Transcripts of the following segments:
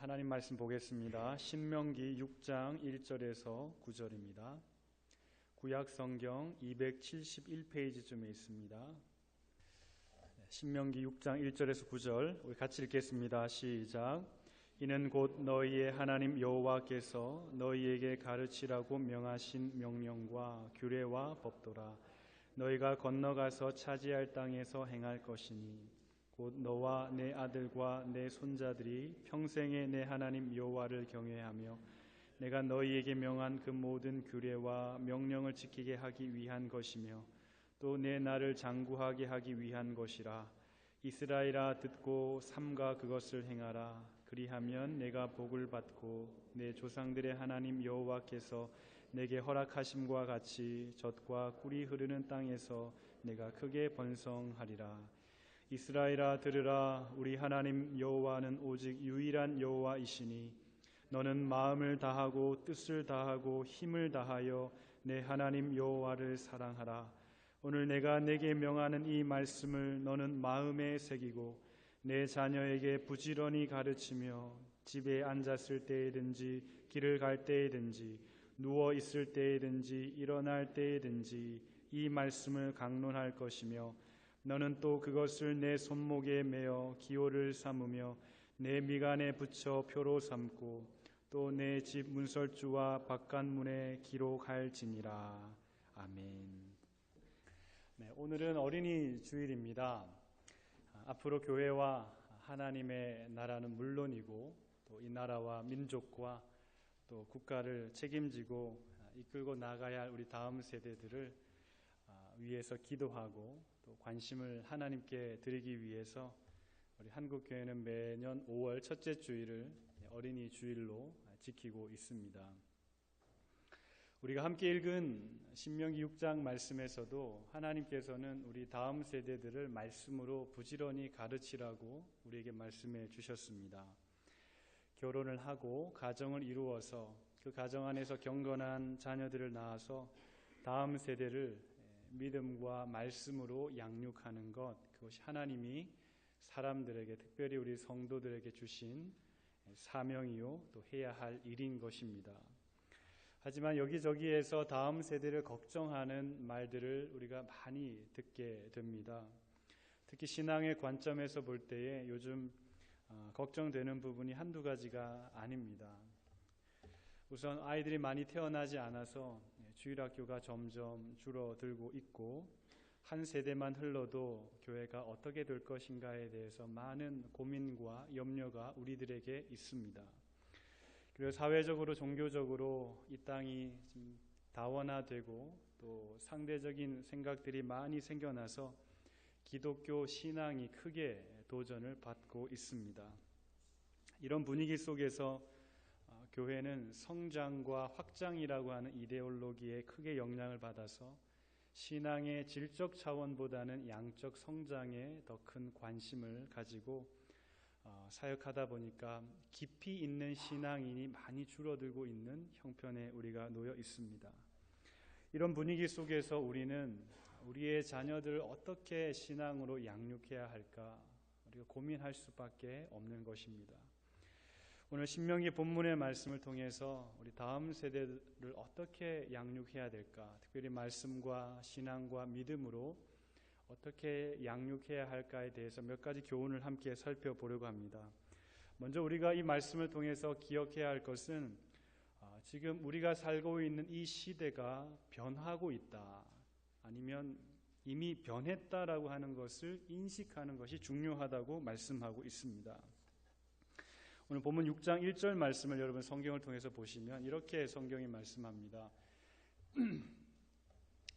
하나님 말씀 보겠습니다. 신명기 6장 1절에서 9절입니다. 구약 성경 271페이지쯤에 있습니다. 신명기 6장 1절에서 9절 우리 같이 읽겠습니다. 시작. 이는 곧 너희의 하나님 여호와께서 너희에게 가르치라고 명하신 명령과 규례와 법도라. 너희가 건너가서 차지할 땅에서 행할 것이니 곧 너와 내 아들과 내 손자들이 평생에 내 하나님 여호와를 경외하며 내가 너희에게 명한 그 모든 규례와 명령을 지키게 하기 위한 것이며 또 내 나를 장구하게 하기 위한 것이라. 이스라엘아 듣고 삼가 그것을 행하라. 그리하면 내가 복을 받고 내 조상들의 하나님 여호와께서 내게 허락하심과 같이 젖과 꿀이 흐르는 땅에서 내가 크게 번성하리라. 이스라엘아 들으라. 우리 하나님 여호와는 오직 유일한 여호와이시니 너는 마음을 다하고 뜻을 다하고 힘을 다하여 내 하나님 여호와를 사랑하라. 오늘 내가 내게 명하는 이 말씀을 너는 마음에 새기고 내 자녀에게 부지런히 가르치며 집에 앉았을 때에든지 길을 갈 때에든지 누워 있을 때에든지 일어날 때에든지 이 말씀을 강론할 것이며 너는 또 그것을 내 손목에 매어 기호를 삼으며 내 미간에 붙여 표로 삼고 또 내 집 문설주와 바깥문에 기록할지니라. 아멘. 네, 오늘은 어린이 주일입니다. 앞으로 교회와 하나님의 나라는 물론이고 또 이 나라와 민족과 또 국가를 책임지고 이끌고 나가야 할 우리 다음 세대들을 위해서 기도하고 또 관심을 하나님께 드리기 위해서 우리 한국교회는 매년 5월 첫째 주일을 어린이 주일로 지키고 있습니다. 우리가 함께 읽은 신명기 6장 말씀에서도 하나님께서는 우리 다음 세대들을 말씀으로 부지런히 가르치라고 우리에게 말씀해 주셨습니다. 결혼을 하고 가정을 이루어서 그 가정 안에서 경건한 자녀들을 낳아서 다음 세대를 믿음과 말씀으로 양육하는 것, 그것이 하나님이 사람들에게 특별히 우리 성도들에게 주신 사명이요 또 해야 할 일인 것입니다. 하지만 여기저기에서 다음 세대를 걱정하는 말들을 우리가 많이 듣게 됩니다. 특히 신앙의 관점에서 볼 때에 요즘 걱정되는 부분이 한두 가지가 아닙니다. 우선 아이들이 많이 태어나지 않아서 주일학교가 점점 줄어들고 있고 한 세대만 흘러도 교회가 어떻게 될 것인가에 대해서 많은 고민과 염려가 우리들에게 있습니다. 그리고 사회적으로 종교적으로 이 땅이 좀 다원화되고 또 상대적인 생각들이 많이 생겨나서 기독교 신앙이 크게 도전을 받고 있습니다. 이런 분위기 속에서 교회는 성장과 확장이라고 하는 이데올로기에 크게 영향을 받아서 신앙의 질적 차원보다는 양적 성장에 더 큰 관심을 가지고 사역하다 보니까 깊이 있는 신앙인이 많이 줄어들고 있는 형편에 우리가 놓여 있습니다. 이런 분위기 속에서 우리는 우리의 자녀들을 어떻게 신앙으로 양육해야 할까 우리가 고민할 수밖에 없는 것입니다. 오늘 신명기 본문의 말씀을 통해서 우리 다음 세대를 어떻게 양육해야 될까, 특별히 말씀과 신앙과 믿음으로 어떻게 양육해야 할까에 대해서 몇 가지 교훈을 함께 살펴보려고 합니다. 먼저 우리가 이 말씀을 통해서 기억해야 할 것은 지금 우리가 살고 있는 이 시대가 변하고 있다, 아니면 이미 변했다라고 하는 것을 인식하는 것이 중요하다고 말씀하고 있습니다. 오늘 본문 6장 1절 말씀을 여러분 성경을 통해서 보시면 이렇게 성경이 말씀합니다.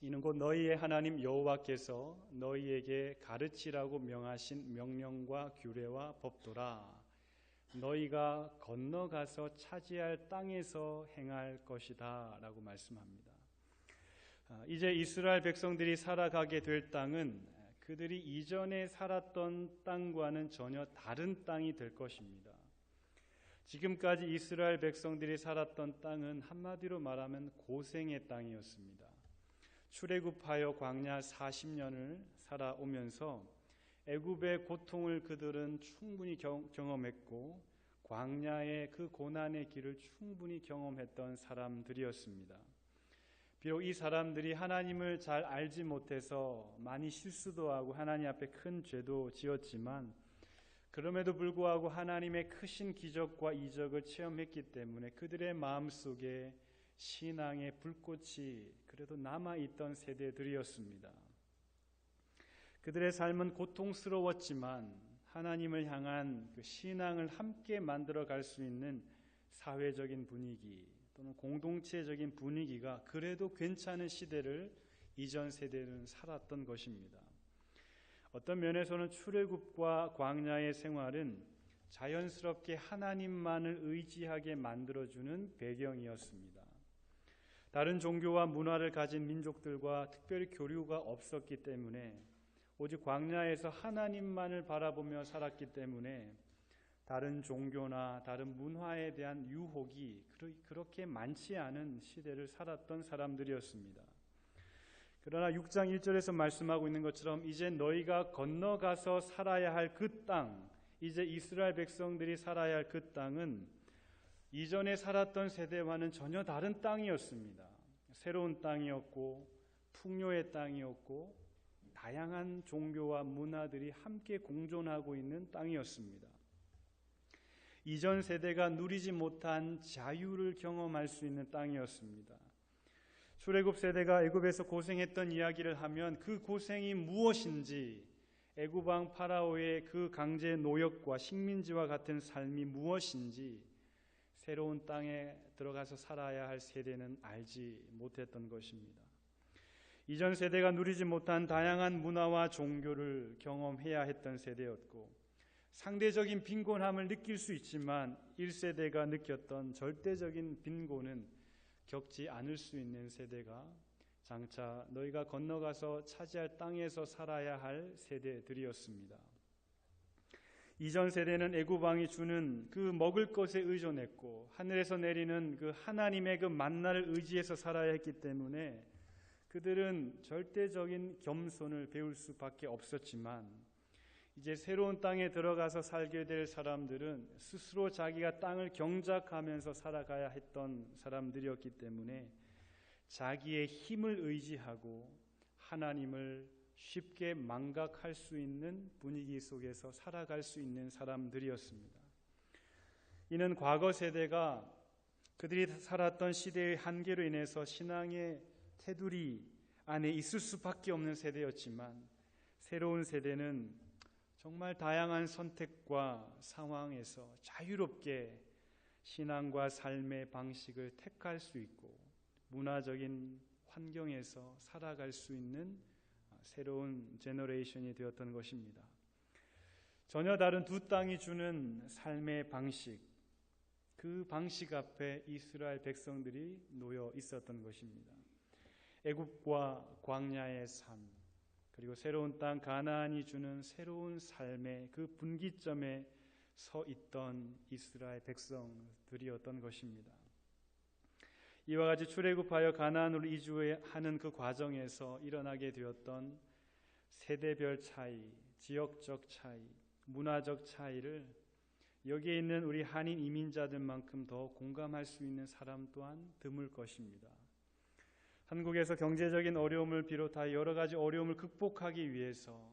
이는 곧 너희의 하나님 여호와께서 너희에게 가르치라고 명하신 명령과 규례와 법도라. 너희가 건너가서 차지할 땅에서 행할 것이다 라고 말씀합니다. 이제 이스라엘 백성들이 살아가게 될 땅은 그들이 이전에 살았던 땅과는 전혀 다른 땅이 될 것입니다. 지금까지 이스라엘 백성들이 살았던 땅은 한마디로 말하면 고생의 땅이었습니다. 출애굽하여 광야 40년을 살아오면서 애굽의 고통을 그들은 충분히 경험했고 광야의 그 고난의 길을 충분히 경험했던 사람들이었습니다. 비록 이 사람들이 하나님을 잘 알지 못해서 많이 실수도 하고 하나님 앞에 큰 죄도 지었지만 그럼에도 불구하고 하나님의 크신 기적과 이적을 체험했기 때문에 그들의 마음속에 신앙의 불꽃이 그래도 남아있던 세대들이었습니다. 그들의 삶은 고통스러웠지만 하나님을 향한 그 신앙을 함께 만들어갈 수 있는 사회적인 분위기 또는 공동체적인 분위기가 그래도 괜찮은 시대를 이전 세대는 살았던 것입니다. 어떤 면에서는 출애굽과 광야의 생활은 자연스럽게 하나님만을 의지하게 만들어주는 배경이었습니다. 다른 종교와 문화를 가진 민족들과 특별히 교류가 없었기 때문에 오직 광야에서 하나님만을 바라보며 살았기 때문에 다른 종교나 다른 문화에 대한 유혹이 그렇게 많지 않은 시대를 살았던 사람들이었습니다. 그러나 6장 1절에서 말씀하고 있는 것처럼 이제 너희가 건너가서 살아야 할 그 땅, 이제 이스라엘 백성들이 살아야 할 그 땅은 이전에 살았던 세대와는 전혀 다른 땅이었습니다. 새로운 땅이었고 풍요의 땅이었고 다양한 종교와 문화들이 함께 공존하고 있는 땅이었습니다. 이전 세대가 누리지 못한 자유를 경험할 수 있는 땅이었습니다. 출애굽 세대가 애굽에서 고생했던 이야기를 하면 그 고생이 무엇인지, 애굽 왕 파라오의 그 강제 노역과 식민지와 같은 삶이 무엇인지 새로운 땅에 들어가서 살아야 할 세대는 알지 못했던 것입니다. 이전 세대가 누리지 못한 다양한 문화와 종교를 경험해야 했던 세대였고 상대적인 빈곤함을 느낄 수 있지만 1세대가 느꼈던 절대적인 빈곤은 겪지 않을 수 있는 세대가 장차 너희가 건너가서 차지할 땅에서 살아야 할 세대들이었습니다. 이전 세대는 애굽 왕이 주는 그 먹을 것에 의존했고 하늘에서 내리는 그 하나님의 그 만나를 의지해서 살아야 했기 때문에 그들은 절대적인 겸손을 배울 수밖에 없었지만 이제 새로운 땅에 들어가서 살게 될 사람들은 스스로 자기가 땅을 경작하면서 살아가야 했던 사람들이었기 때문에 자기의 힘을 의지하고 하나님을 쉽게 망각할 수 있는 분위기 속에서 살아갈 수 있는 사람들이었습니다. 이는 과거 세대가 그들이 살았던 시대의 한계로 인해서 신앙의 테두리 안에 있을 수밖에 없는 세대였지만 새로운 세대는 정말 다양한 선택과 상황에서 자유롭게 신앙과 삶의 방식을 택할 수 있고 문화적인 환경에서 살아갈 수 있는 새로운 제너레이션이 되었던 것입니다. 전혀 다른 두 땅이 주는 삶의 방식, 그 방식 앞에 이스라엘 백성들이 놓여 있었던 것입니다. 애굽과 광야의 삶, 그리고 새로운 땅 가나안이 주는 새로운 삶의 그 분기점에 서 있던 이스라엘 백성들이었던 것입니다. 이와 같이 출애굽하여 가나안으로 이주하는 그 과정에서 일어나게 되었던 세대별 차이, 지역적 차이, 문화적 차이를 여기에 있는 우리 한인 이민자들만큼 더 공감할 수 있는 사람 또한 드물 것입니다. 한국에서 경제적인 어려움을 비롯하여 여러 가지 어려움을 극복하기 위해서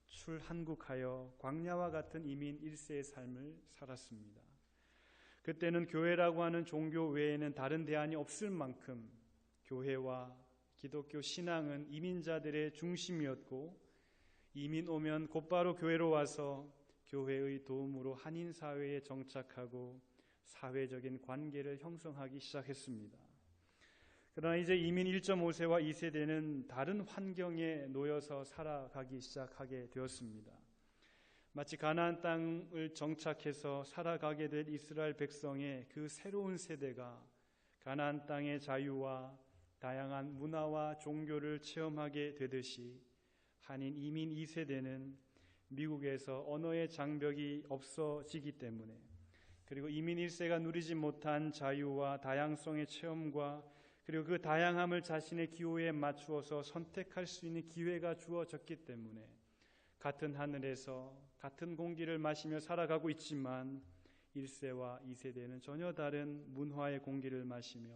출한국하여 광야와 같은 이민 1세의 삶을 살았습니다. 그때는 교회라고 하는 종교 외에는 다른 대안이 없을 만큼 교회와 기독교 신앙은 이민자들의 중심이었고 이민 오면 곧바로 교회로 와서 교회의 도움으로 한인 사회에 정착하고 사회적인 관계를 형성하기 시작했습니다. 그러나 이제 이민 1.5세와 2세대는 다른 환경에 놓여서 살아가기 시작하게 되었습니다. 마치 가나안 땅을 정착해서 살아가게 될 이스라엘 백성의 그 새로운 세대가 가나안 땅의 자유와 다양한 문화와 종교를 체험하게 되듯이 한인 이민 2세대는 미국에서 언어의 장벽이 없어지기 때문에 그리고 이민 1세가 누리지 못한 자유와 다양성의 체험과 그리고 그 다양함을 자신의 기호에 맞추어서 선택할 수 있는 기회가 주어졌기 때문에 같은 하늘에서 같은 공기를 마시며 살아가고 있지만 1세와 2세대는 전혀 다른 문화의 공기를 마시며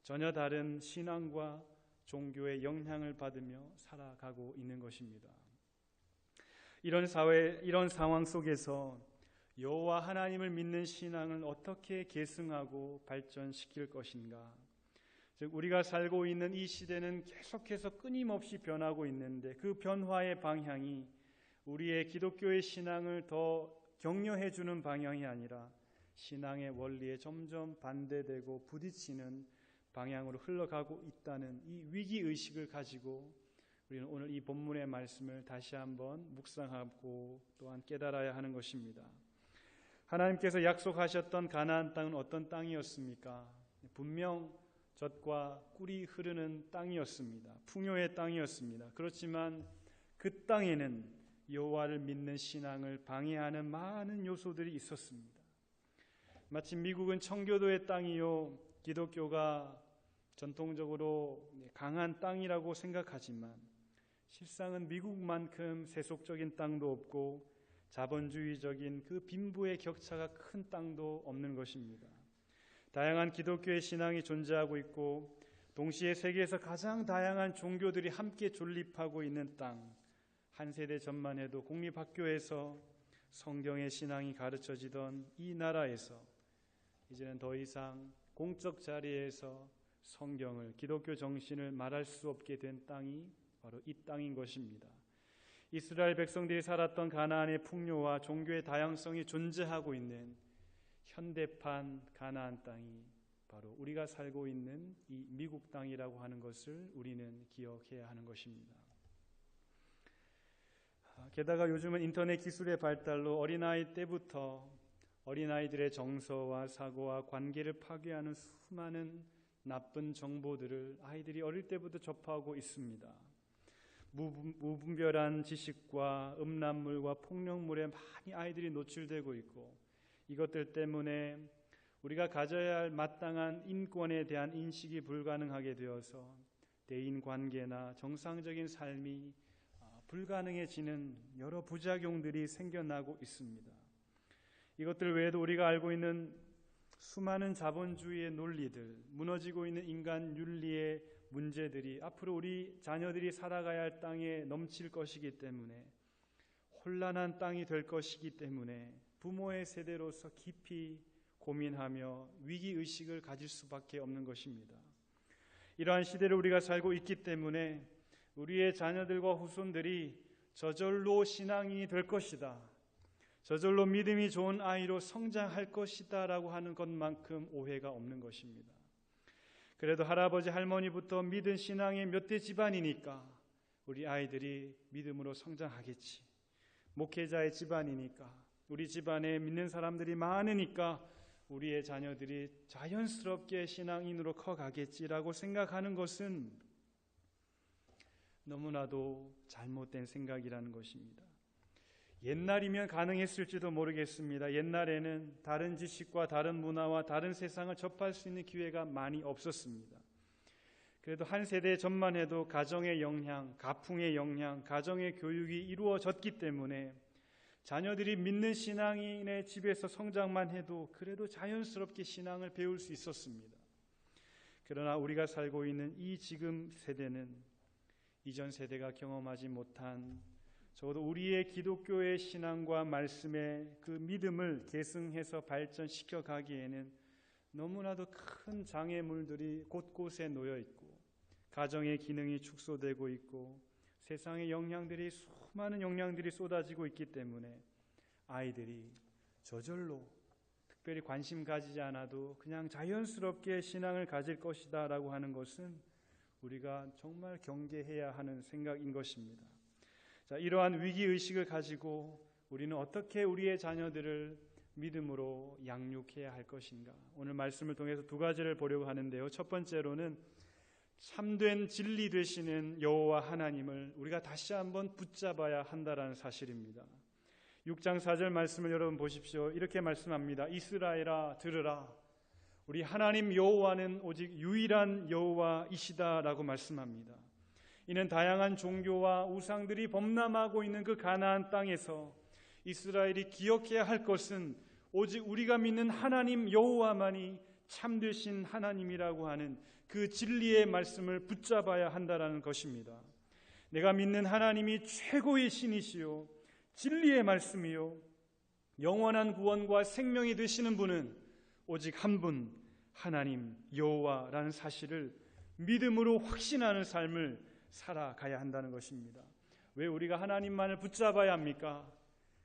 전혀 다른 신앙과 종교의 영향을 받으며 살아가고 있는 것입니다. 이런 상황 속에서 여호와 하나님을 믿는 신앙을 어떻게 계승하고 발전시킬 것인가? 즉 우리가 살고 있는 이 시대는 계속해서 끊임없이 변하고 있는데 그 변화의 방향이 우리의 기독교의 신앙을 더 격려해 주는 방향이 아니라 신앙의 원리에 점점 반대되고 부딪히는 방향으로 흘러가고 있다는 이 위기의식을 가지고 우리는 오늘 이 본문의 말씀을 다시 한번 묵상하고 또한 깨달아야 하는 것입니다. 하나님께서 약속하셨던 가나안 땅은 어떤 땅이었습니까? 분명 젖과 꿀이 흐르는 땅이었습니다. 풍요의 땅이었습니다. 그렇지만 그 땅에는 여호와를 믿는 신앙을 방해하는 많은 요소들이 있었습니다. 마치 미국은 청교도의 땅이요 기독교가 전통적으로 강한 땅이라고 생각하지만 실상은 미국만큼 세속적인 땅도 없고 자본주의적인 그 빈부의 격차가 큰 땅도 없는 것입니다. 다양한 기독교의 신앙이 존재하고 있고 동시에 세계에서 가장 다양한 종교들이 함께 존립하고 있는 땅, 한 세대 전만 해도 공립학교에서 성경의 신앙이 가르쳐지던 이 나라에서 이제는 더 이상 공적 자리에서 성경을, 기독교 정신을 말할 수 없게 된 땅이 바로 이 땅인 것입니다. 이스라엘 백성들이 살았던 가나안의 풍요와 종교의 다양성이 존재하고 있는 현대판 가나안 땅이 바로 우리가 살고 있는 이 미국 땅이라고 하는 것을 우리는 기억해야 하는 것입니다. 게다가 요즘은 인터넷 기술의 발달로 어린아이 때부터 어린아이들의 정서와 사고와 관계를 파괴하는 수많은 나쁜 정보들을 아이들이 어릴 때부터 접하고 있습니다. 무분별한 지식과 음란물과 폭력물에 많이 아이들이 노출되고 있고 이것들 때문에 우리가 가져야 할 마땅한 인권에 대한 인식이 불가능하게 되어서 대인관계나 정상적인 삶이 불가능해지는 여러 부작용들이 생겨나고 있습니다. 이것들 외에도 우리가 알고 있는 수많은 자본주의의 논리들, 무너지고 있는 인간 윤리의 문제들이 앞으로 우리 자녀들이 살아가야 할 땅에 넘칠 것이기 때문에 혼란한 땅이 될 것이기 때문에 부모의 세대로서 깊이 고민하며 위기의식을 가질 수밖에 없는 것입니다. 이러한 시대를 우리가 살고 있기 때문에 우리의 자녀들과 후손들이 저절로 신앙인이 될 것이다, 저절로 믿음이 좋은 아이로 성장할 것이다 라고 하는 것만큼 오해가 없는 것입니다. 그래도 할아버지 할머니부터 믿은 신앙의 몇 대 집안이니까 우리 아이들이 믿음으로 성장하겠지, 목회자의 집안이니까 우리 집안에 믿는 사람들이 많으니까 우리의 자녀들이 자연스럽게 신앙인으로 커가겠지라고 생각하는 것은 너무나도 잘못된 생각이라는 것입니다. 옛날이면 가능했을지도 모르겠습니다. 옛날에는 다른 지식과 다른 문화와 다른 세상을 접할 수 있는 기회가 많이 없었습니다. 그래도 한 세대 전만 해도 가정의 영향, 가풍의 영향, 가정의 교육이 이루어졌기 때문에 자녀들이 믿는 신앙인의 집에서 성장만 해도 그래도 자연스럽게 신앙을 배울 수 있었습니다. 그러나 우리가 살고 있는 이 지금 세대는 이전 세대가 경험하지 못한 적어도 우리의 기독교의 신앙과 말씀의 그 믿음을 계승해서 발전시켜 가기에는 너무나도 큰 장애물들이 곳곳에 놓여 있고 가정의 기능이 축소되고 있고 세상의 영향들이 수많은 영향들이 쏟아지고 있기 때문에 아이들이 저절로 특별히 관심 가지지 않아도 그냥 자연스럽게 신앙을 가질 것이다 라고 하는 것은 우리가 정말 경계해야 하는 생각인 것입니다. 자, 이러한 위기의식을 가지고 우리는 어떻게 우리의 자녀들을 믿음으로 양육해야 할 것인가? 오늘 말씀을 통해서 두 가지를 보려고 하는데요. 첫 번째로는 참된 진리 되시는 여호와 하나님을 우리가 다시 한번 붙잡아야 한다라는 사실입니다. 6장 4절 말씀을 여러분 보십시오. 이렇게 말씀합니다. 이스라엘아 들으라. 우리 하나님 여호와는 오직 유일한 여호와이시다라고 말씀합니다. 이는 다양한 종교와 우상들이 범람하고 있는 그 가나안 땅에서 이스라엘이 기억해야 할 것은 오직 우리가 믿는 하나님 여호와만이 참되신 하나님이라고 하는 그 진리의 말씀을 붙잡아야 한다는 것입니다. 내가 믿는 하나님이 최고의 신이시요 진리의 말씀이요 영원한 구원과 생명이 되시는 분은 오직 한 분, 하나님 여호와라는 사실을 믿음으로 확신하는 삶을 살아가야 한다는 것입니다. 왜 우리가 하나님만을 붙잡아야 합니까?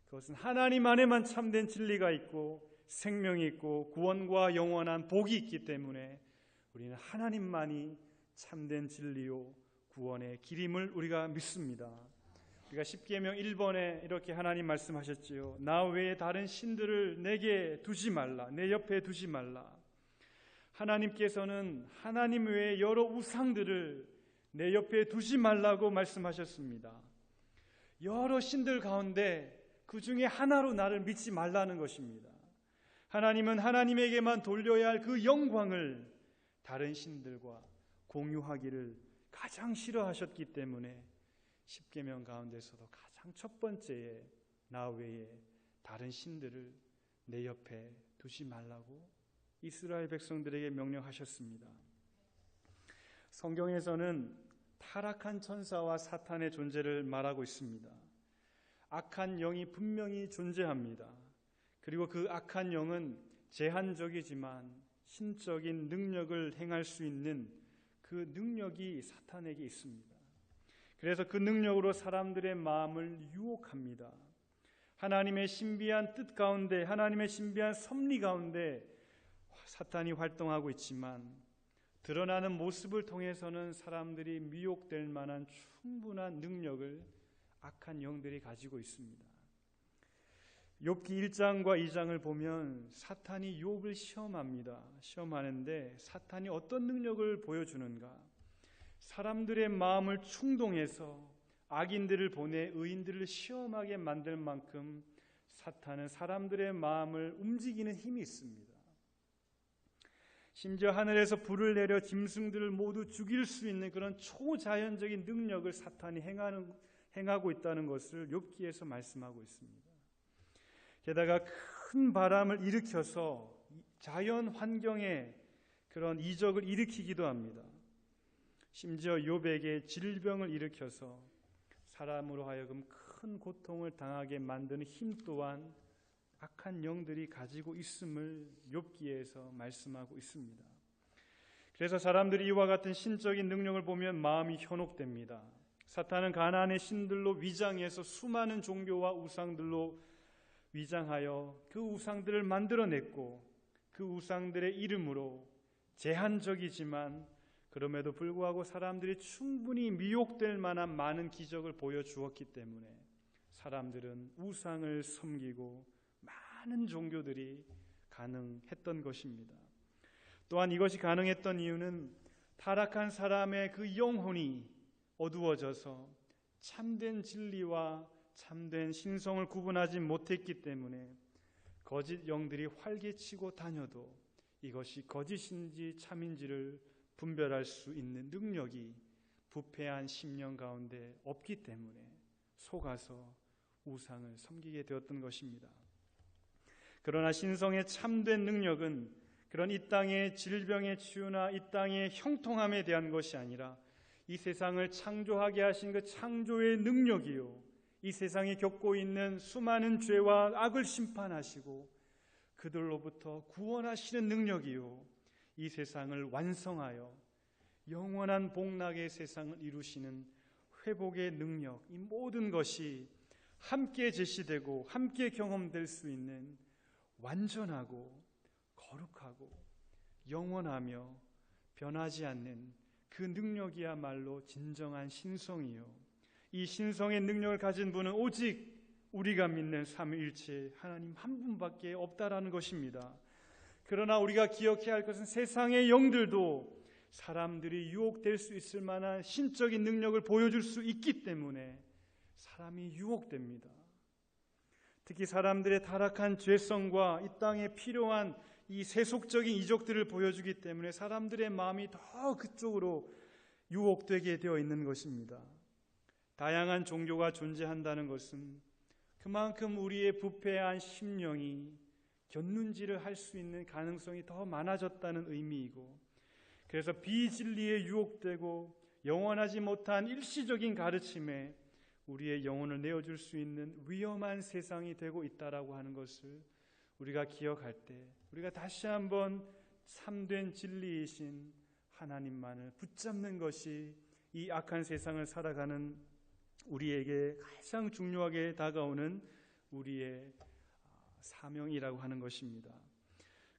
그것은 하나님 안에만 참된 진리가 있고 생명이 있고 구원과 영원한 복이 있기 때문에 우리는 하나님만이 참된 진리요 구원의 길임을 우리가 믿습니다. 우리가 십계명 1번에 이렇게 하나님 말씀하셨지요. 나 외에 다른 신들을 내게 두지 말라. 내 옆에 두지 말라. 하나님께서는 하나님 외에 여러 우상들을 내 옆에 두지 말라고 말씀하셨습니다. 여러 신들 가운데 그 중에 하나로 나를 믿지 말라는 것입니다. 하나님은 하나님에게만 돌려야 할 그 영광을 다른 신들과 공유하기를 가장 싫어하셨기 때문에 십계명 가운데서도 가장 첫 번째에 나 외에 다른 신들을 내 옆에 두지 말라고 이스라엘 백성들에게 명령하셨습니다. 성경에서는 타락한 천사와 사탄의 존재를 말하고 있습니다. 악한 영이 분명히 존재합니다. 그리고 그 악한 영은 제한적이지만 신적인 능력을 행할 수 있는 그 능력이 사탄에게 있습니다. 그래서 그 능력으로 사람들의 마음을 유혹합니다. 하나님의 신비한 뜻 가운데, 하나님의 신비한 섭리 가운데 사탄이 활동하고 있지만 드러나는 모습을 통해서는 사람들이 미혹될 만한 충분한 능력을 악한 영들이 가지고 있습니다. 욥기 1장과 2장을 보면 사탄이 욥을 시험합니다. 시험하는데 사탄이 어떤 능력을 보여주는가? 사람들의 마음을 충동해서 악인들을 보내 의인들을 시험하게 만들 만큼 사탄은 사람들의 마음을 움직이는 힘이 있습니다. 심지어 하늘에서 불을 내려 짐승들을 모두 죽일 수 있는 그런 초자연적인 능력을 사탄이 행하고 있다는 것을 욥기에서 말씀하고 있습니다. 게다가 큰 바람을 일으켜서 자연 환경에 그런 이적을 일으키기도 합니다. 심지어 욥에게 질병을 일으켜서 사람으로 하여금 큰 고통을 당하게 만드는 힘 또한 악한 영들이 가지고 있음을 욥기에서 말씀하고 있습니다. 그래서 사람들이 이와 같은 신적인 능력을 보면 마음이 현혹됩니다. 사탄은 가나안의 신들로 위장해서 수많은 종교와 우상들로 위장하여 그 우상들을 만들어냈고 그 우상들의 이름으로 제한적이지만 그럼에도 불구하고 사람들이 충분히 미혹될 만한 많은 기적을 보여주었기 때문에 사람들은 우상을 섬기고 많은 종교들이 가능했던 것입니다. 또한 이것이 가능했던 이유는 타락한 사람의 그 영혼이 어두워져서 참된 진리와 참된 신성을 구분하지 못했기 때문에 거짓 영들이 활개치고 다녀도 이것이 거짓인지 참인지를 분별할 수 있는 능력이 부패한 심령 가운데 없기 때문에 속아서 우상을 섬기게 되었던 것입니다. 그러나 신성의 참된 능력은 그런 이 땅의 질병의 치유나 이 땅의 형통함에 대한 것이 아니라 이 세상을 창조하게 하신 그 창조의 능력이요, 이 세상에 겪고 있는 수많은 죄와 악을 심판하시고 그들로부터 구원하시는 능력이요, 이 세상을 완성하여 영원한 복락의 세상을 이루시는 회복의 능력, 이 모든 것이 함께 제시되고 함께 경험될 수 있는 완전하고 거룩하고 영원하며 변하지 않는 그 능력이야말로 진정한 신성이요, 이 신성의 능력을 가진 분은 오직 우리가 믿는 삼위일체 하나님 한 분밖에 없다라는 것입니다. 그러나 우리가 기억해야 할 것은 세상의 영들도 사람들이 유혹될 수 있을 만한 신적인 능력을 보여줄 수 있기 때문에 사람이 유혹됩니다. 특히 사람들의 타락한 죄성과 이 땅에 필요한 이 세속적인 이적들을 보여주기 때문에 사람들의 마음이 더 그쪽으로 유혹되게 되어 있는 것입니다. 다양한 종교가 존재한다는 것은 그만큼 우리의 부패한 심령이 곁눈질을 할 수 있는 가능성이 더 많아졌다는 의미이고, 그래서 비진리에 유혹되고 영원하지 못한 일시적인 가르침에 우리의 영혼을 내어줄 수 있는 위험한 세상이 되고 있다라고 하는 것을 우리가 기억할 때, 우리가 다시 한번 참된 진리이신 하나님만을 붙잡는 것이 이 악한 세상을 살아가는 우리에게 가장 중요하게 다가오는 우리의 사명이라고 하는 것입니다.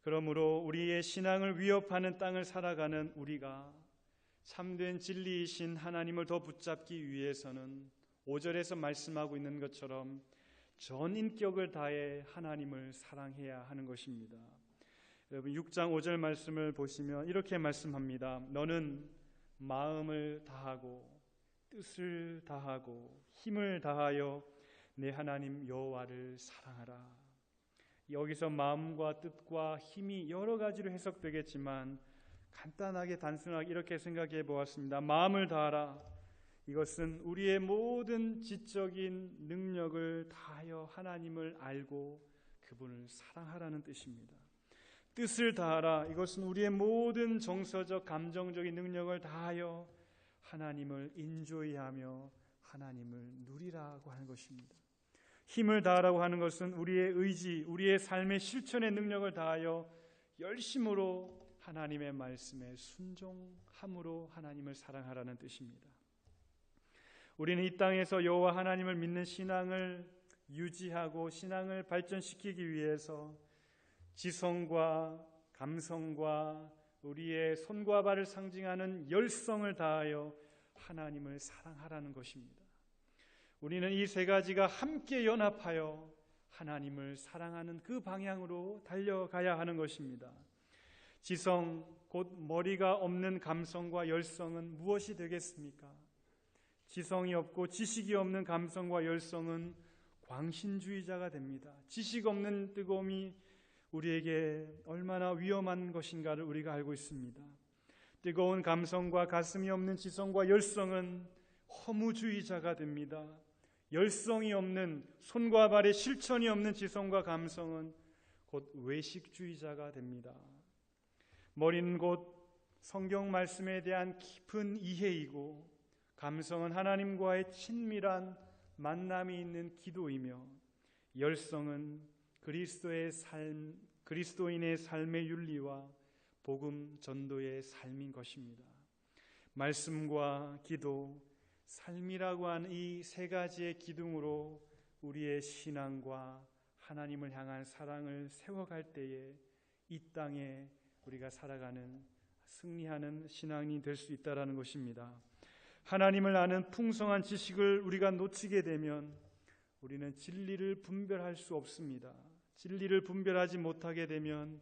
그러므로 우리의 신앙을 위협하는 땅을 살아가는 우리가 참된 진리이신 하나님을 더 붙잡기 위해서는 5절에서 말씀하고 있는 것처럼 전 인격을 다해 하나님을 사랑해야 하는 것입니다. 여러분 6장 5절 말씀을 보시면 이렇게 말씀합니다. 너는 마음을 다하고 뜻을 다하고 힘을 다하여 내 하나님 여호와를 사랑하라. 여기서 마음과 뜻과 힘이 여러 가지로 해석되겠지만 간단하게 단순하게 이렇게 생각해 보았습니다. 마음을 다하라. 이것은 우리의 모든 지적인 능력을 다하여 하나님을 알고 그분을 사랑하라는 뜻입니다. 뜻을 다하라. 이것은 우리의 모든 정서적 감정적인 능력을 다하여 하나님을 인조이하며 하나님을 누리라고 하는 것입니다. 힘을 다하라고 하는 것은 우리의 의지, 우리의 삶의 실천의 능력을 다하여 열심으로 하나님의 말씀에 순종함으로 하나님을 사랑하라는 뜻입니다. 우리는 이 땅에서 여호와 하나님을 믿는 신앙을 유지하고 신앙을 발전시키기 위해서 지성과 감성과 우리의 손과 발을 상징하는 열성을 다하여 하나님을 사랑하라는 것입니다. 우리는 이 세 가지가 함께 연합하여 하나님을 사랑하는 그 방향으로 달려가야 하는 것입니다. 지성, 곧 머리가 없는 감성과 열성은 무엇이 되겠습니까? 지성이 없고 지식이 없는 감성과 열성은 광신주의자가 됩니다. 지식 없는 뜨거움이 우리에게 얼마나 위험한 것인가를 우리가 알고 있습니다. 뜨거운 감성과 가슴이 없는 지성과 열성은 허무주의자가 됩니다. 열성이 없는 손과 발의 실천이 없는 지성과 감성은 곧 외식주의자가 됩니다. 머리는 곧 성경 말씀에 대한 깊은 이해이고 감성은 하나님과의 친밀한 만남이 있는 기도이며 열성은 그리스도인의 삶의 윤리와 복음 전도의 삶인 것입니다. 말씀과 기도, 삶이라고 하는 이 세 가지의 기둥으로 우리의 신앙과 하나님을 향한 사랑을 세워갈 때에 이 땅에 우리가 살아가는 승리하는 신앙이 될 수 있다는 것입니다. 하나님을 아는 풍성한 지식을 우리가 놓치게 되면 우리는 진리를 분별할 수 없습니다. 진리를 분별하지 못하게 되면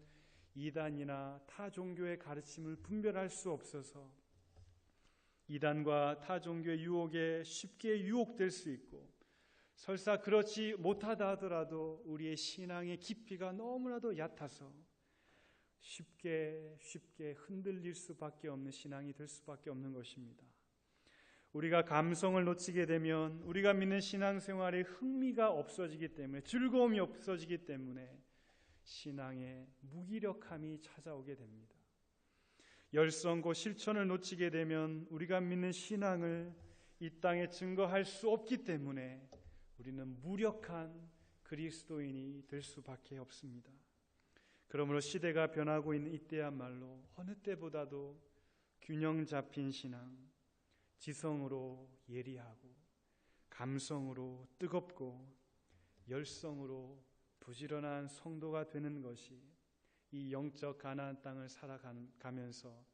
이단이나 타 종교의 가르침을 분별할 수 없어서 이단과 타 종교의 유혹에 쉽게 유혹될 수 있고, 설사 그렇지 못하다 하더라도 우리의 신앙의 깊이가 너무나도 얕아서 쉽게 흔들릴 수밖에 없는 신앙이 될 수밖에 없는 것입니다. 우리가 감성을 놓치게 되면 우리가 믿는 신앙생활에 흥미가 없어지기 때문에, 즐거움이 없어지기 때문에 신앙에 무기력함이 찾아오게 됩니다. 열성과 실천을 놓치게 되면 우리가 믿는 신앙을 이 땅에 증거할 수 없기 때문에 우리는 무력한 그리스도인이 될 수밖에 없습니다. 그러므로 시대가 변하고 있는 이때야말로 어느 때보다도 균형 잡힌 신앙, 지성으로 예리하고 감성으로 뜨겁고 열성으로 부지런한 성도가 되는 것이 이 영적 가나안 땅을 살아가면서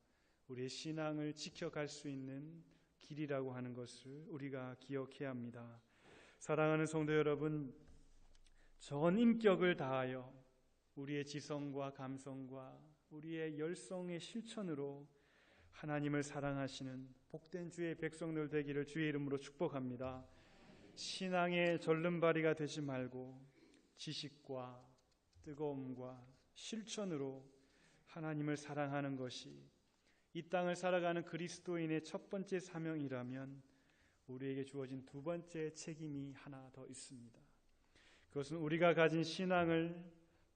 우리의 신앙을 지켜갈 수 있는 길이라고 하는 것을 우리가 기억해야 합니다. 사랑하는 성도 여러분, 전 인격을 다하여 우리의 지성과 감성과 우리의 열성의 실천으로 하나님을 사랑하시는 복된 주의 백성들 되기를 주의 이름으로 축복합니다. 신앙의 절름발이가 되지 말고 지식과 뜨거움과 실천으로 하나님을 사랑하는 것이 이 땅을 살아가는 그리스도인의 첫 번째 사명이라면 우리에게 주어진 두 번째 책임이 하나 더 있습니다. 그것은 우리가 가진 신앙을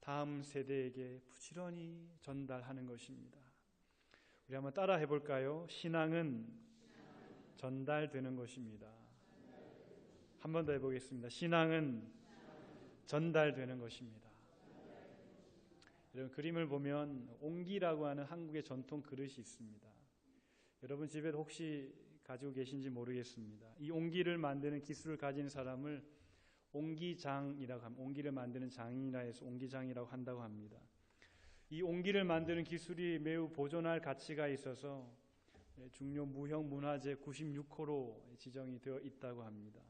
다음 세대에게 부지런히 전달하는 것입니다. 우리 한번 따라 해볼까요? 신앙은 전달되는 것입니다. 한 번 더 해보겠습니다. 신앙은 전달되는 것입니다. 여러분, 그림을 보면 옹기라고 하는 한국의 전통 그릇이 있습니다. 여러분 집에 혹시 가지고 계신지 모르겠습니다. 이 옹기를 만드는 기술을 가진 사람을 옹기장이라고 합니다. 옹기를 만드는 장인이라 해서 옹기장이라고 한다고 합니다. 이 옹기를 만드는 기술이 매우 보존할 가치가 있어서 중요 무형 문화재 96호로 지정이 되어 있다고 합니다.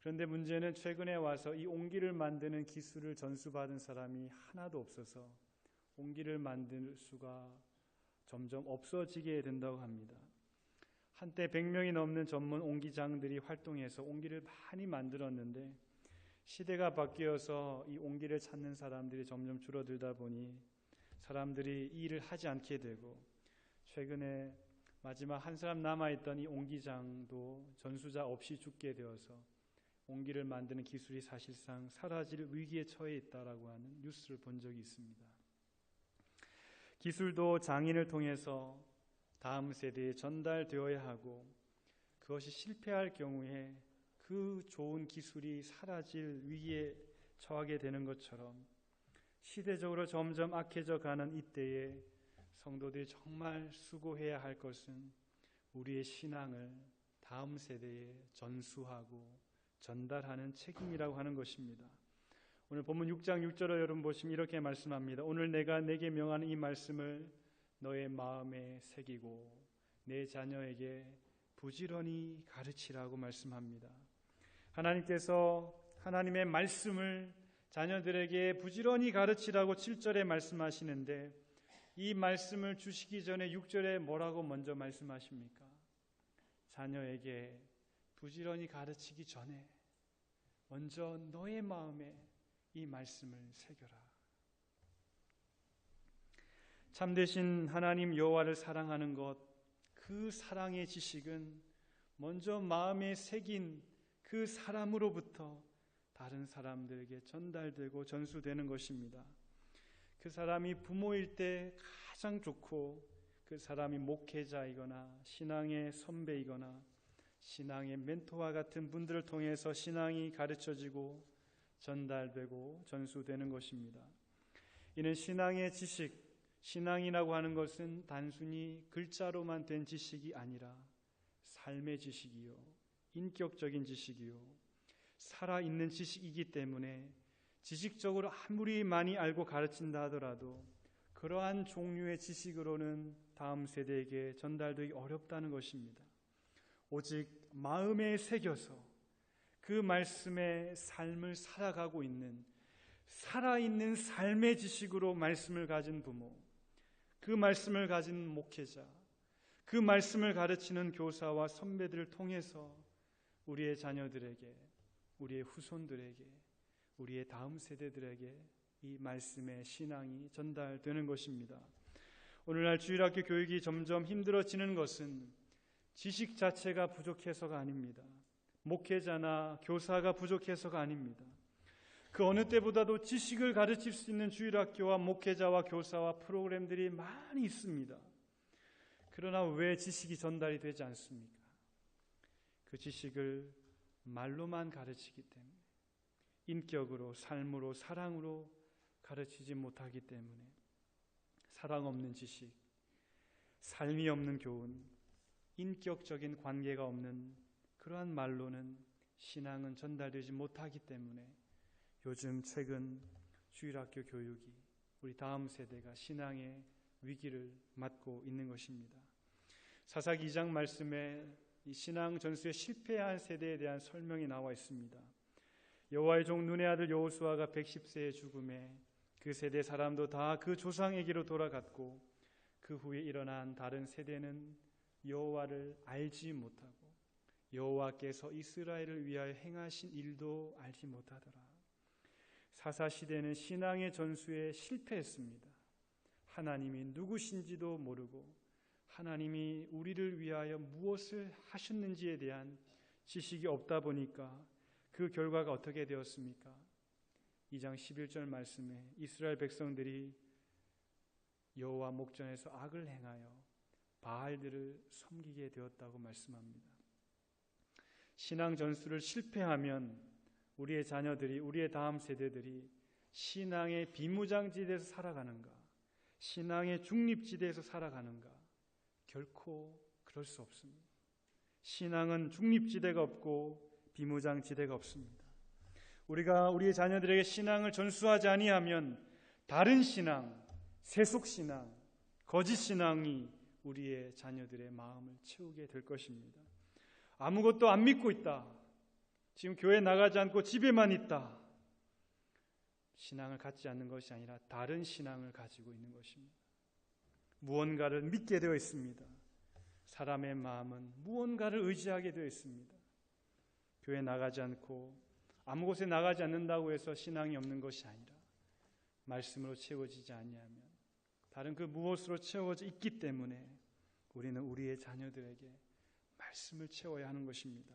그런데 문제는 최근에 와서 이 옹기를 만드는 기술을 전수받은 사람이 하나도 없어서 옹기를 만들 수가 점점 없어지게 된다고 합니다. 한때 100명이 넘는 전문 옹기장들이 활동해서 옹기를 많이 만들었는데 시대가 바뀌어서 이 옹기를 찾는 사람들이 점점 줄어들다 보니 사람들이 이 일을 하지 않게 되고 최근에 마지막 한 사람 남아있던 이 옹기장도 전수자 없이 죽게 되어서 옹기를 만드는 기술이 사실상 사라질 위기에 처해 있다라고 하는 뉴스를 본 적이 있습니다. 기술도 장인을 통해서 다음 세대에 전달되어야 하고 그것이 실패할 경우에 그 좋은 기술이 사라질 위기에 처하게 되는 것처럼 시대적으로 점점 악해져 가는 이때에 성도들이 정말 수고해야 할 것은 우리의 신앙을 다음 세대에 전수하고 전달하는 책임이라고 하는 것입니다. 오늘 본문 6장 6절을 여러분 보시면 이렇게 말씀합니다. 오늘 내가 내게 명하는 이 말씀을 너의 마음에 새기고 내 자녀에게 부지런히 가르치라고 말씀합니다. 하나님께서 하나님의 말씀을 자녀들에게 부지런히 가르치라고 7절에 말씀하시는데 이 말씀을 주시기 전에 6절에 뭐라고 먼저 말씀하십니까? 자녀에게 부지런히 가르치기 전에 먼저 너의 마음에 이 말씀을 새겨라. 참되신 하나님 여호와를 사랑하는 것, 그 사랑의 지식은 먼저 마음에 새긴 그 사람으로부터 다른 사람들에게 전달되고 전수되는 것입니다. 그 사람이 부모일 때 가장 좋고 그 사람이 목회자이거나 신앙의 선배이거나 신앙의 멘토와 같은 분들을 통해서 신앙이 가르쳐지고 전달되고 전수되는 것입니다. 이는 신앙의 지식, 신앙이라고 하는 것은 단순히 글자로만 된 지식이 아니라 삶의 지식이요, 인격적인 지식이요, 살아있는 지식이기 때문에 지식적으로 아무리 많이 알고 가르친다 하더라도 그러한 종류의 지식으로는 다음 세대에게 전달되기 어렵다는 것입니다. 오직 마음에 새겨서 그 말씀의 삶을 살아가고 있는 살아있는 삶의 지식으로 말씀을 가진 부모, 그 말씀을 가진 목회자, 그 말씀을 가르치는 교사와 선배들을 통해서 우리의 자녀들에게, 우리의 후손들에게, 우리의 다음 세대들에게 이 말씀의 신앙이 전달되는 것입니다. 오늘날 주일학교 교육이 점점 힘들어지는 것은 지식 자체가 부족해서가 아닙니다. 목회자나 교사가 부족해서가 아닙니다. 그 어느 때보다도 지식을 가르칠 수 있는 주일학교와 목회자와 교사와 프로그램들이 많이 있습니다. 그러나 왜 지식이 전달이 되지 않습니까? 그 지식을 말로만 가르치기 때문에, 인격으로, 삶으로, 사랑으로 가르치지 못하기 때문에 사랑 없는 지식, 삶이 없는 교훈, 인격적인 관계가 없는 그러한 말로는 신앙은 전달되지 못하기 때문에 요즘 최근 주일학교 교육이 우리 다음 세대가 신앙의 위기를 맞고 있는 것입니다. 사사기 2장 말씀에 이 신앙 전수에 실패한 세대에 대한 설명이 나와 있습니다. 여호와의 종 눈의 아들 여호수아가 110세의 죽음에 그 세대 사람도 다 그 조상에게로 돌아갔고 그 후에 일어난 다른 세대는 여호와를 알지 못하고 여호와께서 이스라엘을 위하여 행하신 일도 알지 못하더라. 사사시대는 신앙의 전수에 실패했습니다. 하나님이 누구신지도 모르고 하나님이 우리를 위하여 무엇을 하셨는지에 대한 지식이 없다 보니까 그 결과가 어떻게 되었습니까? 2장 11절 말씀에 이스라엘 백성들이 여호와 목전에서 악을 행하여 바알들을 섬기게 되었다고 말씀합니다. 신앙 전술을 실패하면 우리의 자녀들이, 우리의 다음 세대들이 신앙의 비무장지대에서 살아가는가, 신앙의 중립지대에서 살아가는가? 결코 그럴 수 없습니다. 신앙은 중립지대가 없고 비무장지대가 없습니다. 우리가 우리의 자녀들에게 신앙을 전수하지 아니하면 다른 신앙, 세속신앙, 거짓신앙이 우리의 자녀들의 마음을 채우게 될 것입니다. 아무것도 안 믿고 있다. 지금 교회 나가지 않고 집에만 있다. 신앙을 갖지 않는 것이 아니라 다른 신앙을 가지고 있는 것입니다. 무언가를 믿게 되어 있습니다. 사람의 마음은 무언가를 의지하게 되어 있습니다. 교회 나가지 않고 아무 곳에 나가지 않는다고 해서 신앙이 없는 것이 아니라 말씀으로 채워지지 아니하면 다른 그 무엇으로 채워져 있기 때문에 우리는 우리의 자녀들에게 말씀을 채워야 하는 것입니다.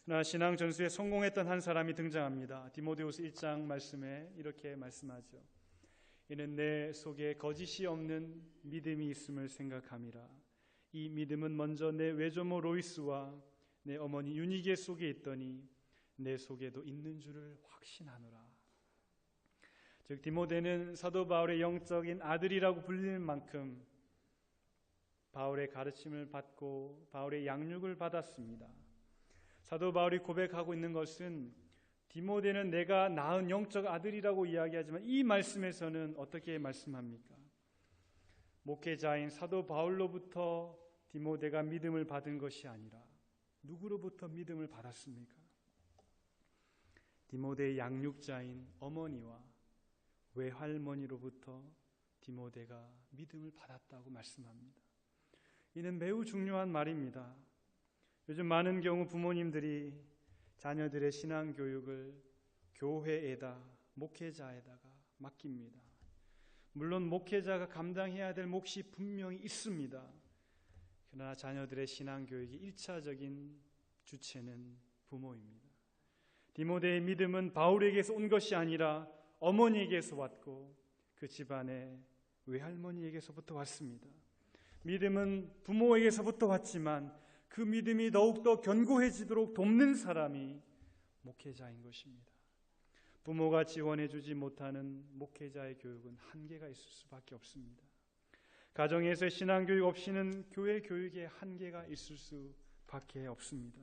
그러나 신앙 전수에 성공했던 한 사람이 등장합니다. 디모데후서 1장 말씀에 이렇게 말씀하죠. 이는 내 속에 거짓이 없는 믿음이 있음을 생각함이라. 이 믿음은 먼저 내 외조모 로이스와 내 어머니 유니게 속에 있더니 내 속에도 있는 줄을 확신하노라. 즉 디모데는 사도 바울의 영적인 아들이라고 불리는 만큼 바울의 가르침을 받고 바울의 양육을 받았습니다. 사도 바울이 고백하고 있는 것은 디모데는 내가 낳은 영적 아들이라고 이야기하지만 이 말씀에서는 어떻게 말씀합니까? 목회자인 사도 바울로부터 디모데가 믿음을 받은 것이 아니라 누구로부터 믿음을 받았습니까? 디모데의 양육자인 어머니와 외할머니로부터 디모데가 믿음을 받았다고 말씀합니다. 이는 매우 중요한 말입니다. 요즘 많은 경우 부모님들이 자녀들의 신앙 교육을 교회에다, 목회자에다가 맡깁니다. 물론 목회자가 감당해야 될 몫이 분명히 있습니다. 그러나 자녀들의 신앙 교육의 1차적인 주체는 부모입니다. 디모데의 믿음은 바울에게서 온 것이 아니라 어머니에게서 왔고 그 집안의 외할머니에게서부터 왔습니다. 믿음은 부모에게서부터 왔지만 그 믿음이 더욱더 견고해지도록 돕는 사람이 목회자인 것입니다. 부모가 지원해주지 못하는 목회자의 교육은 한계가 있을 수밖에 없습니다. 가정에서의 신앙교육 없이는 교회 교육에 한계가 있을 수밖에 없습니다.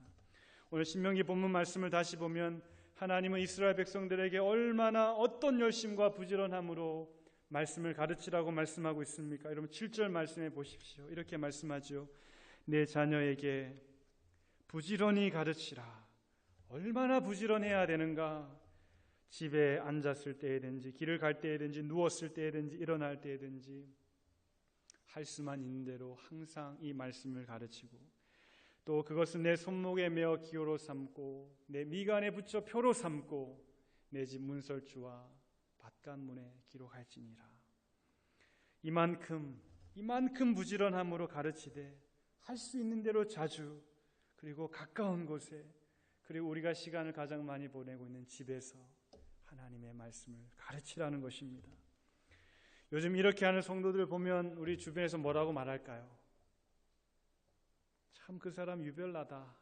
오늘 신명기 본문 말씀을 다시 보면 하나님은 이스라엘 백성들에게 얼마나 어떤 열심과 부지런함으로 말씀을 가르치라고 말씀하고 있습니까? 여러분 7절 말씀해 보십시오. 이렇게 말씀하죠. 내 자녀에게 부지런히 가르치라. 얼마나 부지런해야 되는가? 집에 앉았을 때든지 길을 갈 때든지 누웠을 때든지 일어날 때든지 할 수만 있는 대로 항상 이 말씀을 가르치고 또 그것은 내 손목에 메어 기호로 삼고 내 미간에 붙여 표로 삼고 내 집 문설주와 밭간문에 기록할지니라. 이만큼 부지런함으로 가르치되 할 수 있는 대로 자주 그리고 가까운 곳에 그리고 우리가 시간을 가장 많이 보내고 있는 집에서 하나님의 말씀을 가르치라는 것입니다. 요즘 이렇게 하는 성도들 보면 우리 주변에서 뭐라고 말할까요? 참 그 사람 유별나다.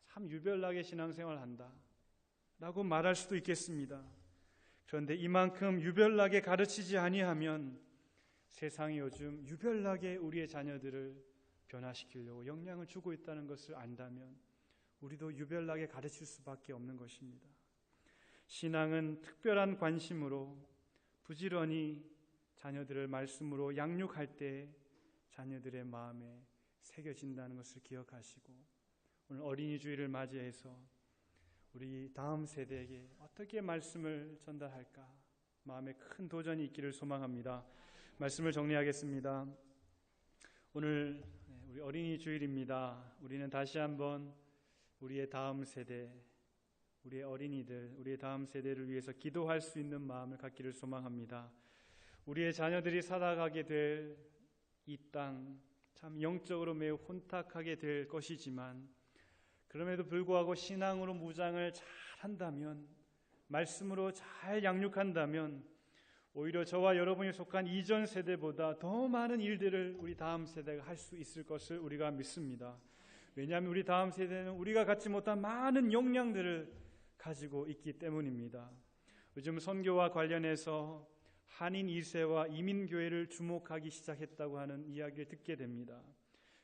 참 유별나게 신앙생활 한다. 라고 말할 수도 있겠습니다. 그런데 이만큼 유별나게 가르치지 아니하면 세상이 요즘 유별나게 우리의 자녀들을 변화시키려고 영향을 주고 있다는 것을 안다면 우리도 유별나게 가르칠 수밖에 없는 것입니다. 신앙은 특별한 관심으로 부지런히 자녀들을 말씀으로 양육할 때 자녀들의 마음에 새겨진다는 것을 기억하시고 오늘 어린이 주일을 맞이해서 우리 다음 세대에게 어떻게 말씀을 전달할까 마음에 큰 도전이 있기를 소망합니다. 말씀을 정리하겠습니다. 오늘 우리 어린이 주일입니다. 우리는 다시 한번 우리의 다음 세대, 우리의 어린이들, 우리의 다음 세대를 위해서 기도할 수 있는 마음을 갖기를 소망합니다. 우리의 자녀들이 살아가게 될 이 땅, 참 영적으로 매우 혼탁하게 될 것이지만 그럼에도 불구하고 신앙으로 무장을 잘 한다면 말씀으로 잘 양육한다면 오히려 저와 여러분이 속한 이전 세대보다 더 많은 일들을 우리 다음 세대가 할 수 있을 것을 우리가 믿습니다. 왜냐하면 우리 다음 세대는 우리가 갖지 못한 많은 역량들을 가지고 있기 때문입니다. 요즘 선교와 관련해서 한인 2세와 이민교회를 주목하기 시작했다고 하는 이야기를 듣게 됩니다.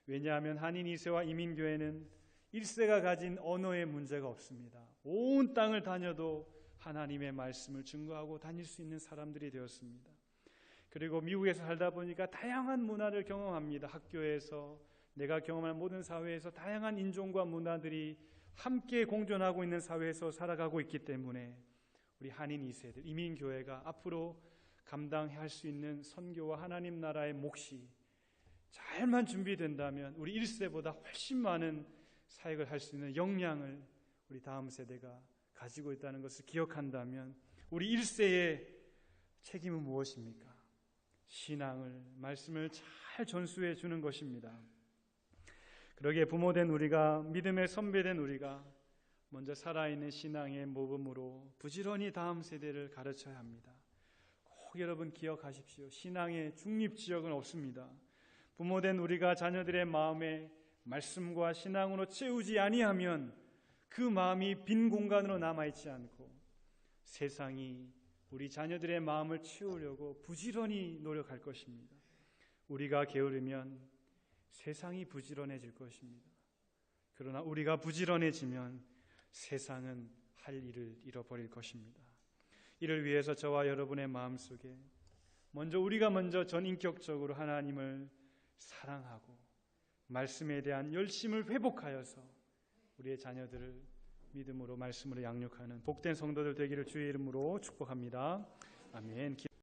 왜냐하면 한인 2세와 이민교회는 1세가 가진 언어의 문제가 없습니다. 온 땅을 다녀도 하나님의 말씀을 증거하고 다닐 수 있는 사람들이 되었습니다. 그리고 미국에서 살다 보니까 다양한 문화를 경험합니다. 학교에서, 내가 경험한 모든 사회에서 다양한 인종과 문화들이 함께 공존하고 있는 사회에서 살아가고 있기 때문에 우리 한인 2세들, 이민교회가 앞으로 감당해야 할 수 있는 선교와 하나님 나라의 몫이 잘만 준비된다면 우리 1세보다 훨씬 많은 사역을 할 수 있는 역량을 우리 다음 세대가 가지고 있다는 것을 기억한다면 우리 1세의 책임은 무엇입니까? 신앙을, 말씀을 잘 전수해 주는 것입니다. 그러기에 부모된 우리가, 믿음의 선배된 우리가 먼저 살아있는 신앙의 모범으로 부지런히 다음 세대를 가르쳐야 합니다. 꼭 여러분 기억하십시오. 신앙의 중립지역은 없습니다. 부모된 우리가 자녀들의 마음에 말씀과 신앙으로 채우지 아니하면 그 마음이 빈 공간으로 남아있지 않고 세상이 우리 자녀들의 마음을 채우려고 부지런히 노력할 것입니다. 우리가 게으르면 세상이 부지런해질 것입니다. 그러나 우리가 부지런해지면 세상은 할 일을 잃어버릴 것입니다. 이를 위해서 저와 여러분의 마음속에 우리가 먼저 전인격적으로 하나님을 사랑하고 말씀에 대한 열심을 회복하여서 우리의 자녀들을 믿음으로 말씀으로 양육하는 복된 성도들 되기를 주의 이름으로 축복합니다. 아멘.